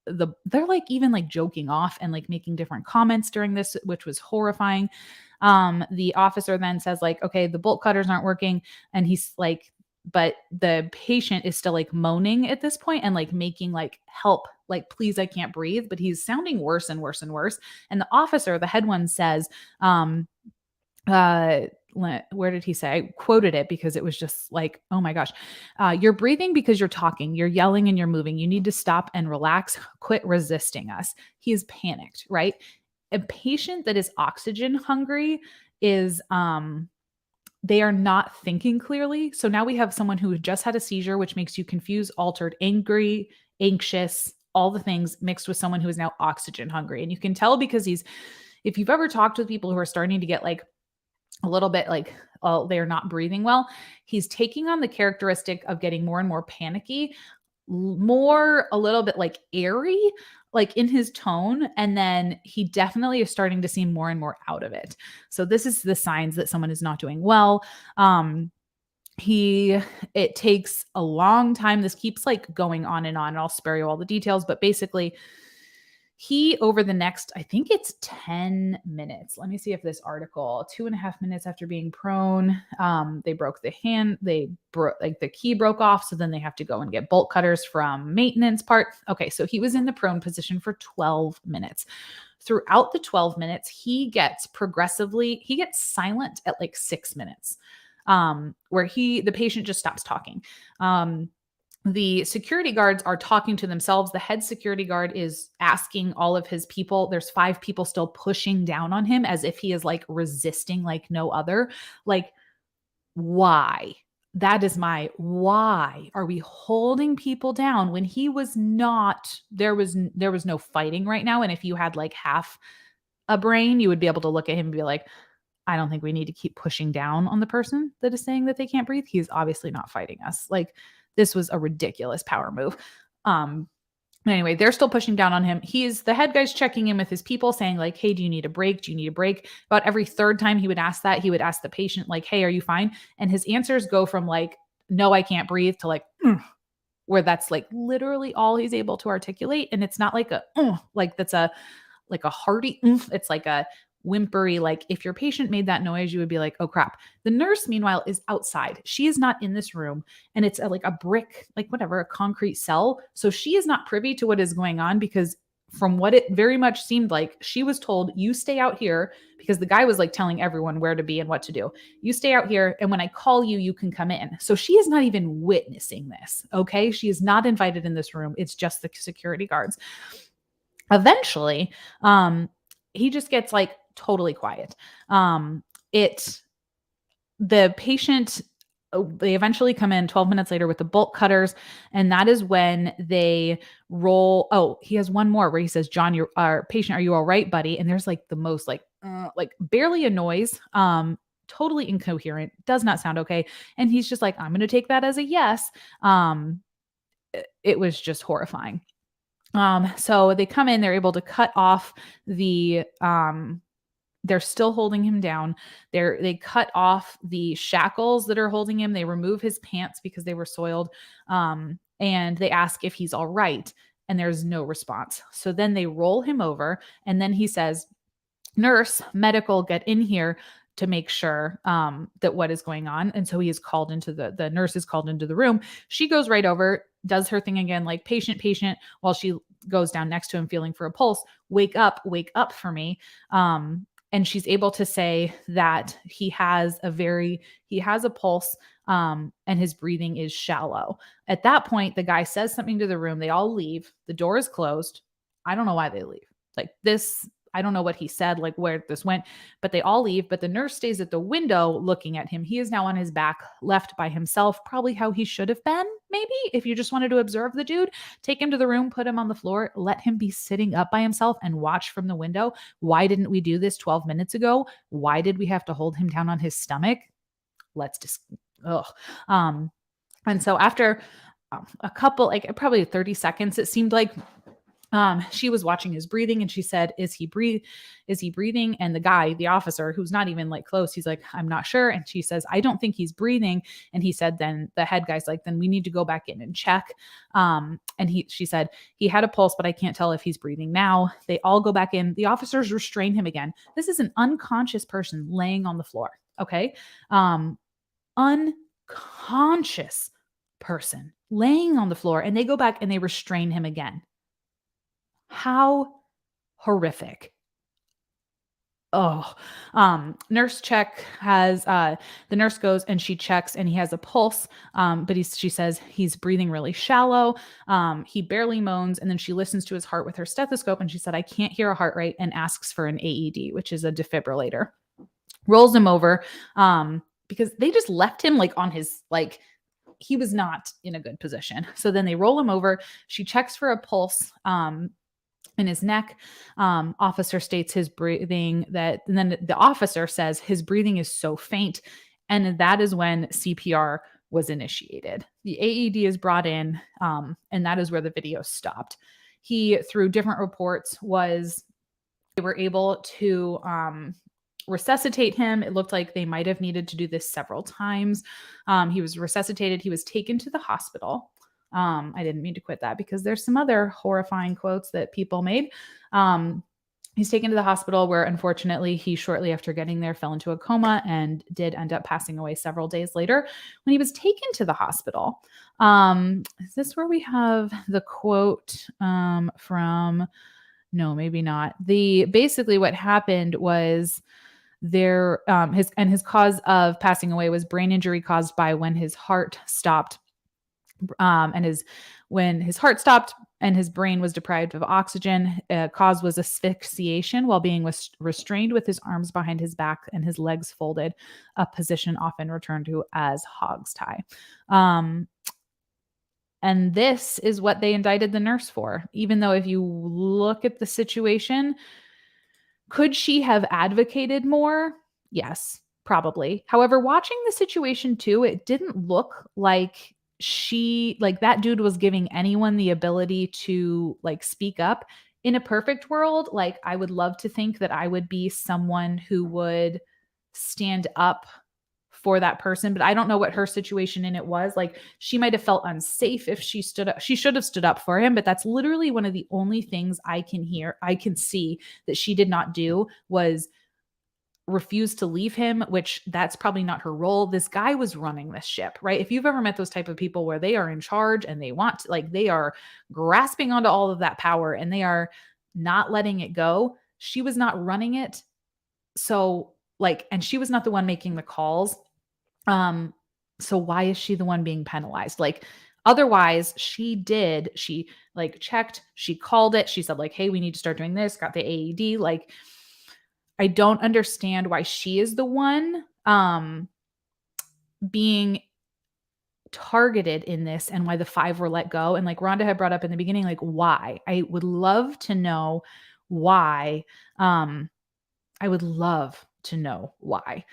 They're like even like joking off and like making different comments during this, which was horrifying. The officer then says like, "Okay, the bolt cutters aren't working." And he's like, but the patient is still like moaning at this point and like making like, "Help, like, please, I can't breathe." But he's sounding worse and worse and worse. And the officer, the head one, says, where did he say? I quoted it because it was just like, oh my gosh, "You're breathing because you're talking, you're yelling and you're moving. You need to stop and relax. Quit resisting us." He is panicked, right? A patient that is oxygen hungry is, they are not thinking clearly. So now we have someone who just had a seizure, which makes you confused, altered, angry, anxious, all the things mixed with someone who is now oxygen hungry. And you can tell because if you've ever talked with people who are starting to get like a little bit like, oh, they're not breathing well, he's taking on the characteristic of getting more and more panicky, more a little bit like airy, like in his tone. And then he definitely is starting to seem more and more out of it. So this is the signs that someone is not doing well. It takes a long time. This keeps like going on and on, and I'll spare you all the details, but basically he, over the next, I think it's 10 minutes. Let me see if this article, 2.5 minutes after being prone, they broke the hand, they broke, like the key broke off. So then they have to go and get bolt cutters from maintenance part. Okay. So he was in the prone position for 12 minutes. Throughout the 12 minutes, he gets silent at like 6 minutes, where the patient just stops talking. The security guards are talking to themselves. The head security guard is asking all of his people. There's 5 people still pushing down on him as if he is like resisting like no other. Like, why? That is my why. Are we holding people down when he was not? There was no fighting right now. And if you had like half a brain, you would be able to look at him and be like, I don't think we need to keep pushing down on the person that is saying that they can't breathe. He's obviously not fighting us. Like, this was a ridiculous power move. Anyway, they're still pushing down on him. The head guy's checking in with his people saying like, hey, do you need a break? Do you need a break? About every third time he would ask that, he would ask the patient like, hey, are you fine? And his answers go from like, no, I can't breathe to like, where that's like literally all he's able to articulate. And it's not like like that's a hearty, it's like a whimpery, like if your patient made that noise, you would be like, oh crap. The nurse, meanwhile, is outside. She is not in this room. And it's like a brick, like whatever, a concrete cell. So she is not privy to what is going on, because from what it very much seemed like, she was told, you stay out here, because the guy was like telling everyone where to be and what to do. You stay out here, and when I call you, you can come in. So she is not even witnessing this. Okay. She is not invited in this room. It's just the security guards. Eventually, he just gets like totally quiet. The patient, they eventually come in 12 minutes later with the bolt cutters. And that is when they roll. Oh, he has one more where he says, John, our patient, are you all right, buddy? And there's like the most like barely a noise, totally incoherent, does not sound okay. And he's just like, I'm going to take that as a yes. It was just horrifying. So they come in, they're able to cut off they're still holding him down. They cut off the shackles that are holding him. They remove his pants because they were soiled. And they ask if he's all right. And there's no response. So then they roll him over. And then he says, nurse, medical, get in here to make sure that what is going on. And so he is called into the nurse is called into the room. She goes right over, does her thing again, like patient, while she goes down next to him, feeling for a pulse. Wake up for me. And she's able to say that he has a pulse, and his breathing is shallow. At that point, the guy says something to the room. They all leave. The door is closed. I don't know why they leave. Like this, I don't know what he said, like where this went, but they all leave. But the nurse stays at the window looking at him. He is now on his back, left by himself, probably how he should have been, maybe, if you just wanted to observe the dude. Take him to the room, put him on the floor, let him be sitting up by himself and watch from the window. Why didn't we do this 12 minutes ago? Why did we have to hold him down on his stomach? Let's just, ugh. And so after a couple, like probably 30 seconds, it seemed like, she was watching his breathing, and she said, is he breathing? And the guy, the officer, who's not even like close, he's like, I'm not sure. And she says, I don't think he's breathing. And he said, then the head guy's like, then we need to go back in and check. And she said, he had a pulse, but I can't tell if he's breathing now. They all go back in. The officers restrain him again. This is an unconscious person laying on the floor. Okay. Unconscious person laying on the floor, and they go back and they restrain him again. How horrific. Oh, nurse check has, the nurse goes and she checks, and he has a pulse. But she says he's breathing really shallow. He barely moans. And then she listens to his heart with her stethoscope, and she said, I can't hear a heart rate, and asks for an AED, which is a defibrillator. Rolls him over, because they just left him like on his, like, he was not in a good position. So then they roll him over. She checks for a pulse, in his neck. Officer states his breathing and then the officer says his breathing is so faint. And that is when CPR was initiated. The AED is brought in, and that is where the video stopped. He, through different reports, they were able to resuscitate him. It looked like they might have needed to do this several times. He was resuscitated. He was taken to the hospital. I didn't mean to quit that because there's some other horrifying quotes that people made. He's taken to the hospital where, unfortunately, he shortly after getting there fell into a coma and did end up passing away several days later when he was taken to the hospital. Is this where we have the quote from? No, maybe not. Basically what happened was his cause of passing away was brain injury caused by when his heart stopped, when his heart stopped and his brain was deprived of oxygen. Cause was asphyxiation while being restrained with his arms behind his back and his legs folded, a position often returned to as hog's tie. And this is what they indicted the nurse for, even though if you look at the situation, could she have advocated more? Yes, probably. However, watching the situation too, it didn't look like that dude was giving anyone the ability to speak up. In a perfect world, I would love to think that I would be someone who would stand up for that person, but I don't know what her situation in it was. She might have felt unsafe if she stood up. She should have stood up for him, but that's literally one of the only things I can see that she did not do was refuse to leave him, which that's probably not her role. This guy was running this ship, right? If you've ever met those type of people where they are in charge and they want to, they are grasping onto all of that power and they are not letting it go. She was not running it. So and she was not the one making the calls. So why is she the one being penalized? Otherwise she checked, she called it, she said hey, we need to start doing this, got the AED. I don't understand why she is the one being targeted in this and why the 5 were let go. And Rhonda had brought up in the beginning, why? I would love to know why. I would love to know why.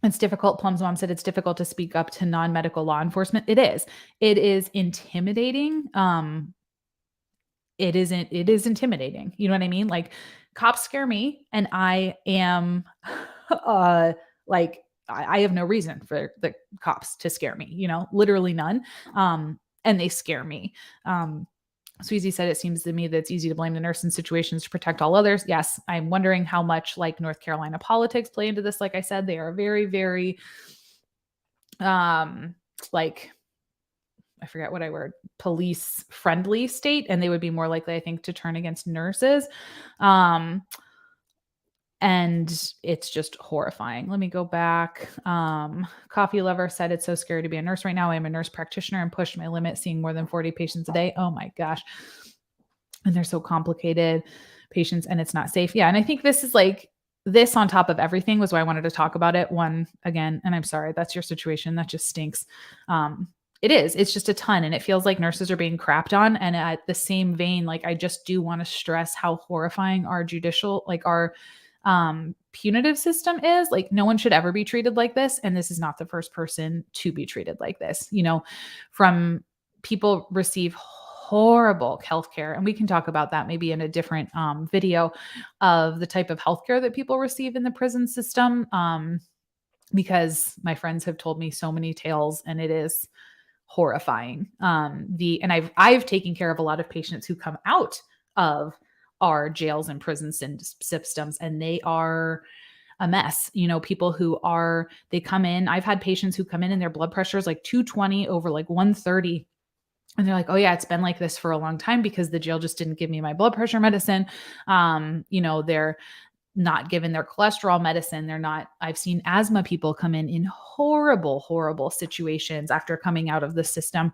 It's difficult. Plum's mom said it's difficult to speak up to non-medical law enforcement. It is. It is intimidating. It is intimidating. You know what I mean? Cops scare me and I am I have no reason for the cops to scare me, literally none. And they scare me. Sweezy said, it seems to me that it's easy to blame the nurse in situations to protect all others. Yes, I'm wondering how much North Carolina politics play into this. Like I said, they are very, very, I forget what police friendly state, and they would be more likely, I think, to turn against nurses. And it's just horrifying. Let me go back. Coffee Lover said, it's so scary to be a nurse right now. I am a nurse practitioner and pushed my limit, seeing more than 40 patients a day. Oh my gosh. And they're so complicated patients and it's not safe. Yeah. And I think this is this on top of everything was why I wanted to talk about it. One, again, and I'm sorry, that's your situation. That just stinks. It is. It's just a ton. And it feels like nurses are being crapped on. And at the same vein, I just do want to stress how horrifying our judicial, our punitive system is. No one should ever be treated like this. And this is not the first person to be treated like this. From people receive horrible healthcare. And we can talk about that maybe in a different video of the type of healthcare that people receive in the prison system. Because my friends have told me so many tales and it is horrifying. And I've taken care of a lot of patients who come out of our jails and prison systems, and they are a mess. People they come in. I've had patients who come in and their blood pressure is 220 over 130. And they're oh yeah, it's been like this for a long time because the jail just didn't give me my blood pressure medicine. They're not given their cholesterol medicine. I've seen asthma people come in horrible, horrible situations after coming out of the system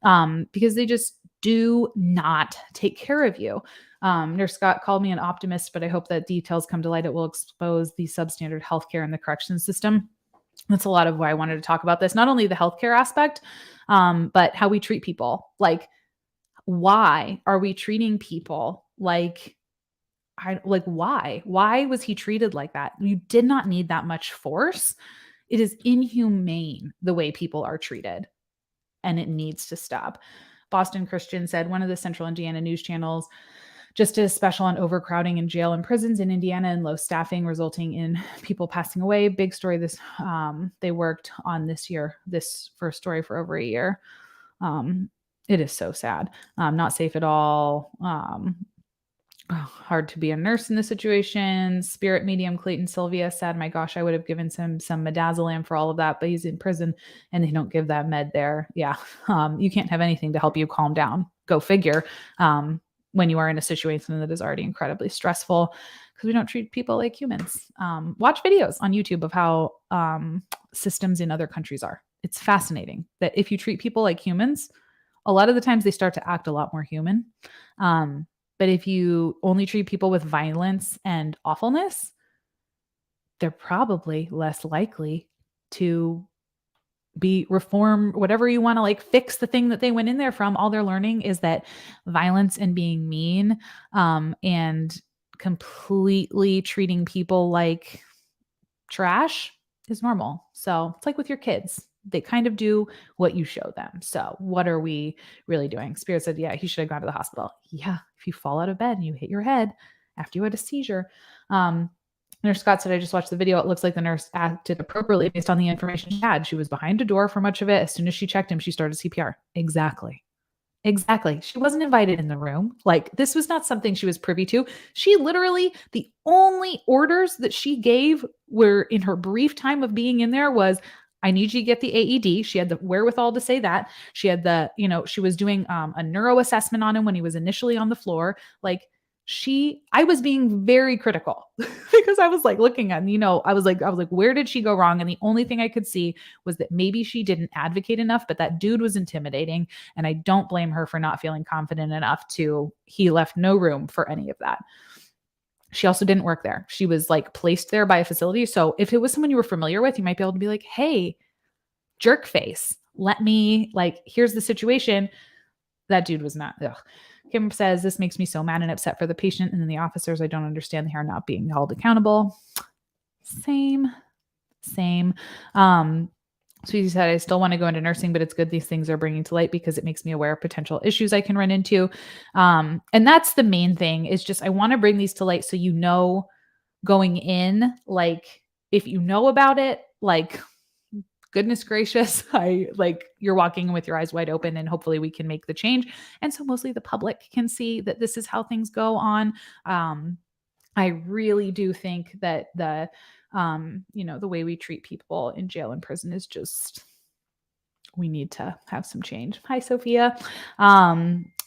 because they just do not take care of you. Nurse Scott called me an optimist, but I hope that details come to light. It will expose the substandard healthcare in the correction system. That's a lot of why I wanted to talk about this. Not only the healthcare aspect, but how we treat people. Why are we treating people why was he treated like that? You did not need that much force. It is inhumane the way people are treated, and it needs to stop. Boston Christian said, one of the Central Indiana news channels just as special on overcrowding in jail and prisons in Indiana and low staffing resulting in people passing away. Big story. They worked on this first story for over a year. It is so sad. Not safe at all. Hard to be a nurse in this situation. Spirit medium Clayton Sylvia said, my gosh, I would have given some midazolam for all of that, but he's in prison and they don't give that med there. Yeah. You can't have anything to help you calm down. Go figure. When you are in a situation that is already incredibly stressful, because we don't treat people like humans. Watch videos on YouTube of how systems in other countries are. It's fascinating that if you treat people like humans, a lot of the times they start to act a lot more human. But if you only treat people with violence and awfulness, they're probably less likely to be reformed, whatever you want to like fix the thing that they went in there from. All they're learning is that violence and being mean and completely treating people like trash is normal. So it's like with your kids. They kind of do what you show them. So what are we really doing? Spirit said, yeah, he should have gone to the hospital. Yeah, if you fall out of bed and you hit your head after you had a seizure. Nurse Scott said, I just watched the video. It looks like the nurse acted appropriately based on the information she had. She was behind a door for much of it. As soon as she checked him, she started CPR. Exactly. She wasn't invited in the room. Like, this was not something she was privy to. She literally, the only orders that she gave were in her brief time of being in there was, I need you to get the AED. She had the wherewithal to say that. She had she was doing a neuro assessment on him when he was initially on the floor. Like, I was being very critical because I was like looking at, I was like, where did she go wrong? And the only thing I could see was that maybe she didn't advocate enough, but that dude was intimidating. And I don't blame her for not feeling confident enough he left no room for any of that. She also didn't work there. She was like placed there by a facility. So if it was someone you were familiar with, you might be able to be like, hey, jerk face, here's the situation. That dude was not. Ugh. Kim says, this makes me so mad and upset for the patient and then the officers. I don't understand they are not being held accountable. Same. Sweetie said, I still want to go into nursing, but it's good these things are bringing to light because it makes me aware of potential issues I can run into. And that's the main thing is just, I want to bring these to light so going in, like, if you know about it, like, goodness gracious, you're walking in with your eyes wide open and hopefully we can make the change. And so mostly the public can see that this is how things go on. I really do think that the way we treat people in jail and prison is just, we need to have some change. Hi, Sophia.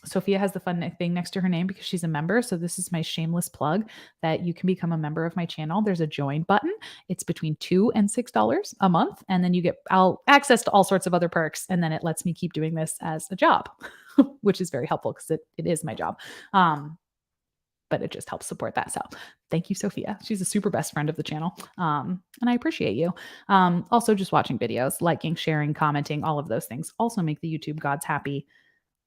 Sophia has the fun thing next to her name because she's a member. So this is my shameless plug that you can become a member of my channel. There's a join button. It's between $2 and $6 a month. And then you get access to all sorts of other perks. And then it lets me keep doing this as a job, which is very helpful because it is my job. But it just helps support that. So thank you, Sophia. She's a super best friend of the channel. And I appreciate you. Also just watching videos, liking, sharing, commenting, all of those things also make the YouTube gods happy.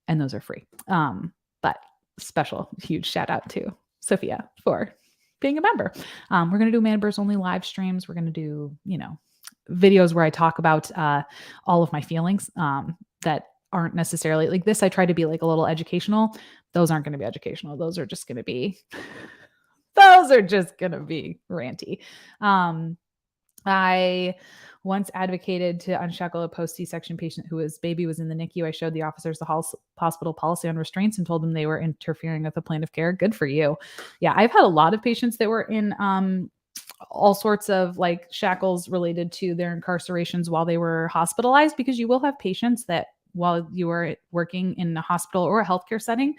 And those are free. But special, huge shout out to Sophia for being a member. We're going to do members only live streams. We're going to do, videos where I talk about all of my feelings that aren't necessarily like this. I try to be like a little educational. Those aren't going to be educational. Those are just going to be ranty. I once advocated to unshackle a post C-section patient whose baby was in the NICU. I showed the officers the hospital policy on restraints and told them they were interfering with the plan of care. Good for you. Yeah, I've had a lot of patients that were in all sorts of like shackles related to their incarcerations while they were hospitalized, because you will have patients that while you are working in a hospital or a healthcare setting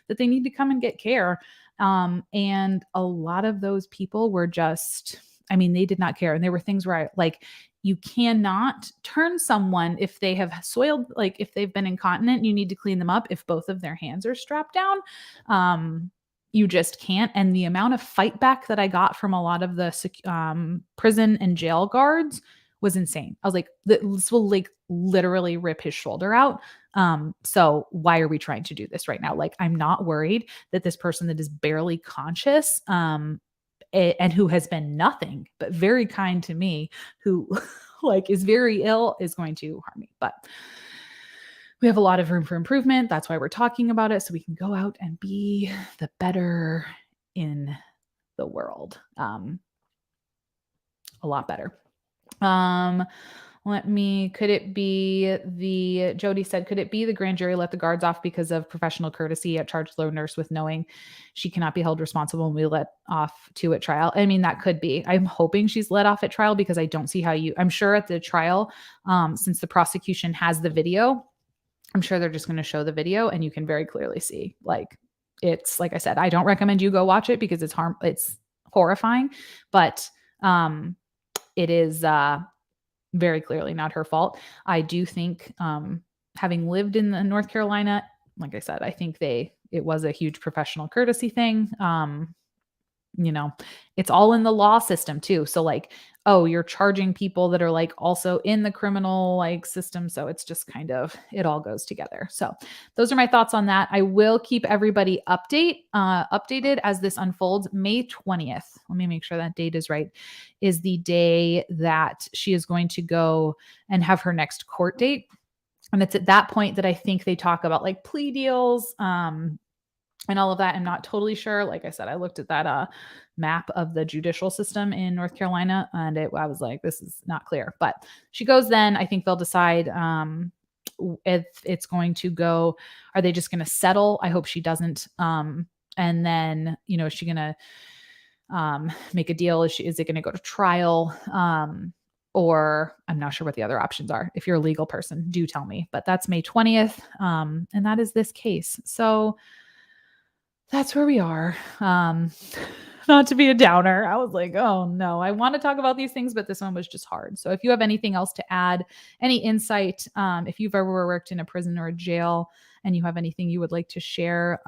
that they need to come and get care. And a lot of those people were just, they did not care. And there were things where you cannot turn someone if they have soiled, like if they've been incontinent, you need to clean them up. If both of their hands are strapped down, you just can't. And the amount of fight back that I got from a lot of the prison and jail guards was insane. I was like, this will like literally rip his shoulder out. So why are we trying to do this right now? Like, I'm not worried that this person that is barely conscious, and who has been nothing but very kind to me, who like is very ill, is going to harm me. But we have a lot of room for improvement. That's why we're talking about it, so we can go out and be the better in the world. A lot better. Could it be Jody said, could it be the grand jury let the guards off because of professional courtesy at charged low nurse with knowing she cannot be held responsible and we let off two at trial? I mean, that could be. I'm hoping she's let off at trial because I don't see how I'm sure at the trial, since the prosecution has the video, I'm sure they're just going to show the video and you can very clearly see, like, it's, like I said, I don't recommend you go watch it because it's horrifying, but, it is, very clearly not her fault. I do think, having lived in North Carolina, like I said, I think it was a huge professional courtesy thing. You know, it's all in the law system too. So like, oh, you're charging people that are like also in the criminal like system. So it's just kind of, it all goes together. So those are my thoughts on that. I will keep everybody updated as this unfolds. May 20th. Let me make sure that date is right. Is the day that she is going to go and have her next court date. And it's at that point that I think they talk about like plea deals, and all of that. I'm not totally sure. Like I said, I looked at that map of the judicial system in North Carolina and I was like, this is not clear. But she goes then. I think they'll decide if it's going to go, are they just going to settle? I hope she doesn't. And then, is she going to make a deal? Is it going to go to trial? Or I'm not sure what the other options are. If you're a legal person, do tell me. But that's May 20th. And that is this case. So that's where we are. Not to be a downer. I was like, oh no, I want to talk about these things, but this one was just hard. So if you have anything else to add, any insight, if you've ever worked in a prison or a jail and you have anything you would like to share,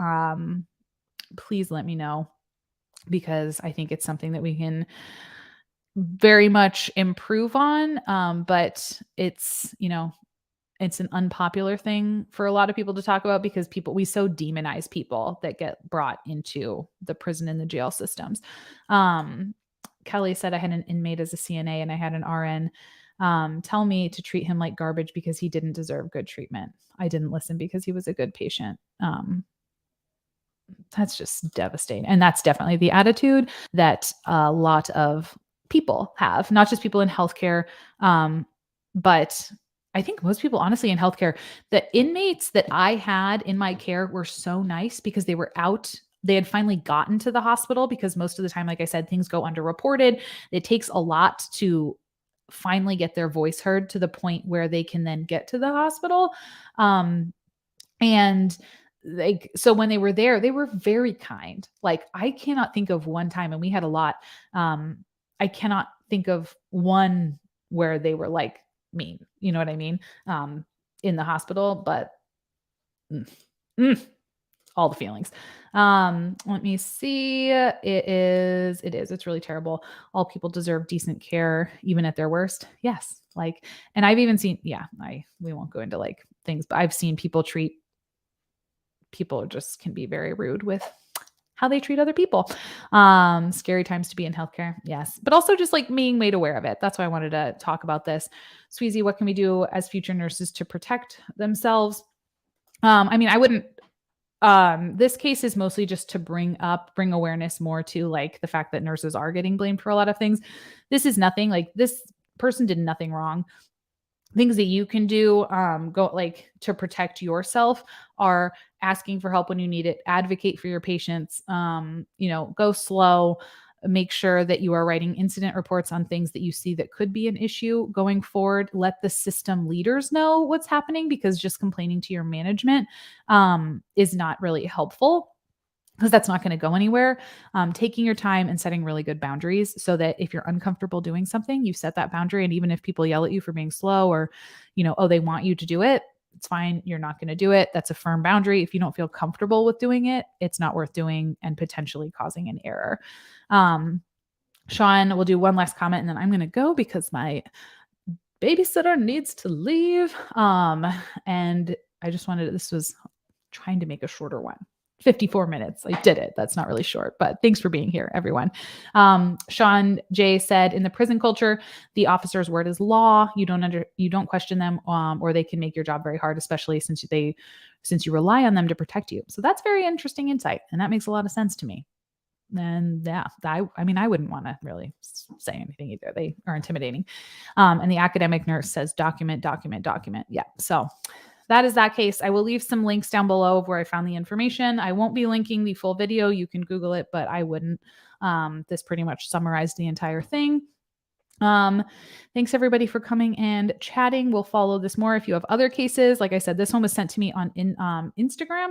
please let me know, because I think it's something that we can very much improve on. But it's, it's an unpopular thing for a lot of people to talk about because we so demonize people that get brought into the prison and the jail systems. Kelly said, I had an inmate as a CNA and I had an RN tell me to treat him like garbage because he didn't deserve good treatment. I didn't listen because he was a good patient. That's just devastating. And that's definitely the attitude that a lot of people have, not just people in healthcare, but I think most people, honestly, in healthcare. The inmates that I had in my care were so nice because they were out. They had finally gotten to the hospital because most of the time, like I said, things go underreported. It takes a lot to finally get their voice heard to the point where they can then get to the hospital. And so when they were there, they were very kind. Like I cannot think of one time, and we had a lot. I cannot think of one where they were like mean, you know what I mean? In the hospital, but all the feelings. Let me see. It's really terrible. All people deserve decent care, even at their worst. Yes. Like, and I've even seen, we won't go into like things, but I've seen people just can be very rude with how they treat other people. Scary times to be in healthcare. Yes. But also just like being made aware of it. That's why I wanted to talk about this. Sweezy, what can we do as future nurses to protect themselves? I mean, I wouldn't, this case is mostly just to bring awareness more to like the fact that nurses are getting blamed for a lot of things. This is nothing, like this person did nothing wrong. Things that you can do go like to protect yourself are asking for help when you need it, advocate for your patients, go slow, make sure that you are writing incident reports on things that you see that could be an issue going forward. Let the system leaders know what's happening, because just complaining to your management is not really helpful, because that's not going to go anywhere. Taking your time and setting really good boundaries so that if you're uncomfortable doing something, you set that boundary. And even if people yell at you for being slow or, they want you to do it, it's fine. You're not going to do it. That's a firm boundary. If you don't feel comfortable with doing it, it's not worth doing and potentially causing an error. Sean, we'll do one last comment and then I'm going to go because my babysitter needs to leave. And I just this was trying to make a shorter one. 54 minutes. I did it. That's not really short, but thanks for being here, everyone. Sean J said, in the prison culture, the officer's word is law. You don't question them, or they can make your job very hard, especially since you rely on them to protect you. So that's very interesting insight, and that makes a lot of sense to me. And yeah, I mean, I wouldn't want to really say anything either. They are intimidating. And the academic nurse says, document, document, document. Yeah. So that is that case. I will leave some links down below of where I found the information. I won't be linking the full video. You can Google it, but I wouldn't. This pretty much summarized the entire thing. Thanks everybody for coming and chatting. We'll follow this more. If you have other cases, like I said, this one was sent to me on Instagram.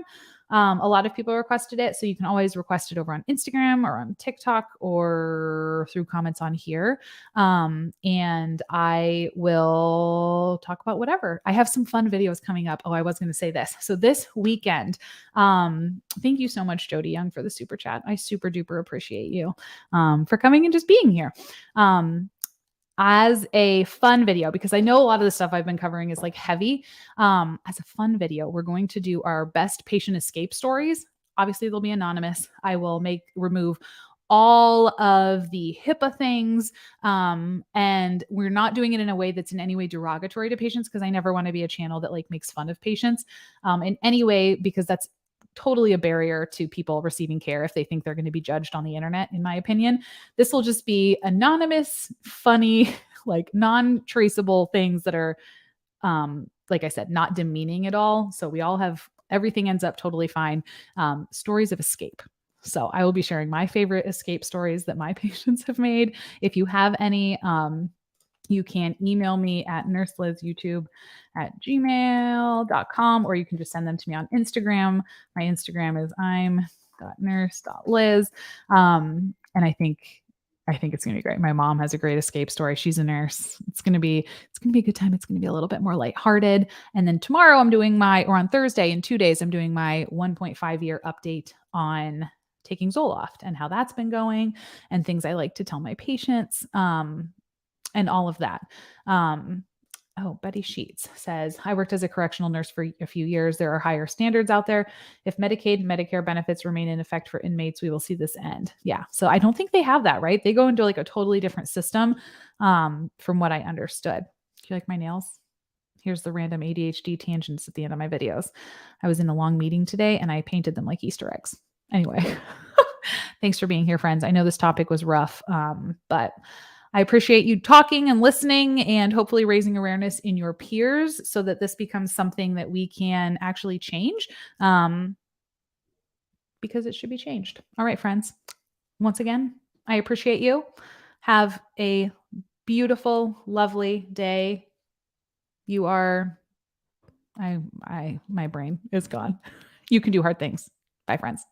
A lot of people requested it, so you can always request it over on Instagram or on TikTok or through comments on here. And I will talk about whatever. I have some fun videos coming up. Oh, I was going to say this. So this weekend, thank you so much, Jody Young, for the super chat. I super duper appreciate you for coming and just being here. As a fun video, because I know a lot of the stuff I've been covering is like heavy. As a fun video, we're going to do our best patient escape stories. Obviously, they'll be anonymous. I will remove all of the HIPAA things. And we're not doing it in a way that's in any way derogatory to patients, because I never want to be a channel that like makes fun of patients in any way, because that's totally a barrier to people receiving care if they think they're going to be judged on the internet, in my opinion. This will just be anonymous, funny, like non-traceable things that are, like I said, not demeaning at all. So everything ends up totally fine. Stories of escape. So I will be sharing my favorite escape stories that my patients have made. If you have any, you can email me at nurselizyoutube@gmail.com, or you can just send them to me on Instagram. My Instagram is im.nurse.liz. And I think it's going to be great. My mom has a great escape story. She's a nurse. It's going to be a good time. It's going to be a little bit more lighthearted. And then tomorrow on Thursday, in 2 days, I'm doing my 1.5-year update on taking Zoloft and how that's been going and things I like to tell my patients. And all of that. Betty Sheets says, I worked as a correctional nurse for a few years. There are higher standards out there. If Medicaid and Medicare benefits remain in effect for inmates, we will see this end. Yeah. So I don't think they have that, right? They go into like a totally different system from what I understood. Do you like my nails? Here's the random ADHD tangents at the end of my videos. I was in a long meeting today and I painted them like Easter eggs. Anyway, thanks for being here, friends. I know this topic was rough, but I appreciate you talking and listening and hopefully raising awareness in your peers so that this becomes something that we can actually change, because it should be changed. All right, friends. Once again, I appreciate you. Have a beautiful, lovely day. My brain is gone. You can do hard things. Bye, friends.